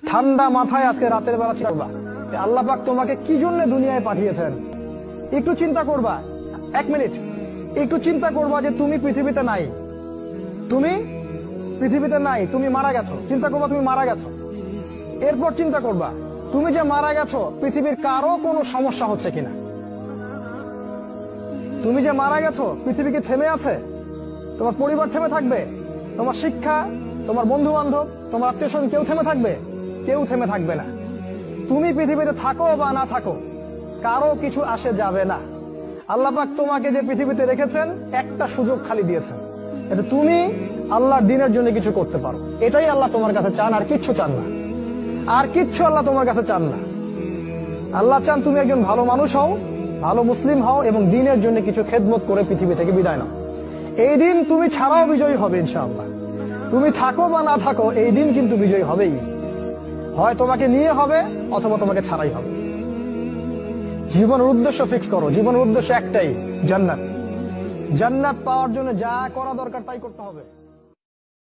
ঠান্ডা মাথায় আজকে রাতের বেলা চিন্তা করবা আল্লাহ পাক তোমাকে কি জন্য দুনিয়ায় পাঠিয়েছেন। একটু চিন্তা করবা, 1 মিনিট একটু চিন্তা করবা যে তুমি পৃথিবীতে নাই, তুমি পৃথিবীতে নাই, তুমি মারা গেছো। চিন্তা করবা তুমি মারা গেছো। এরপর চিন্তা করবা তুমি যে মারা গেছো পৃথিবীর কারো কোনো সমস্যা হচ্ছে কিনা। তুমি যে মারা গেছো পৃথিবী কি থেমে আছে? তোমার পরিবার থেমে থাকবে? তোমার শিক্ষা, তোমার বন্ধু বান্ধব, তোমার আত্মীয় স্বজন কেউ থেমে থাকবে? কেউ থেমে থাকবে না। তুমি পৃথিবীতে থাকো বা না থাকো কারো কিছু আসে যাবে না। আল্লাহ পাক তোমাকে যে পৃথিবীতে রেখেছেন একটা সুযোগ খালি দিয়েছেন, এটা তুমি আল্লাহর দ্বীনের জন্য কিছু করতে পারো। এটাই আল্লাহ তোমার কাছে চান, আর কিচ্ছু চান না। আর কিচ্ছু আল্লাহ তোমার কাছে চান না। আল্লাহ চান তুমি একজন ভালো মানুষ হও, ভালো মুসলিম হও এবং দ্বীনের জন্য কিছু খেদমত করে পৃথিবী থেকে বিদায় নাও। এই দিন তুমি ছাড়াও বিজয়ী হবে ইনশাআল্লাহ। তুমি থাকো বা না থাকো এই দিন কিন্তু বিজয়ী হবেই। হয় তোমাকে নিয়ে হবে অথবা তোমাকে ছাড়াই হবে। জীবনের উদ্দেশ্য ফিক্স করো। জীবনের উদ্দেশ্য একটাই, জান্নাত। জান্নাত পাওয়ার জন্য যা করা দরকার তাই করতে হবে।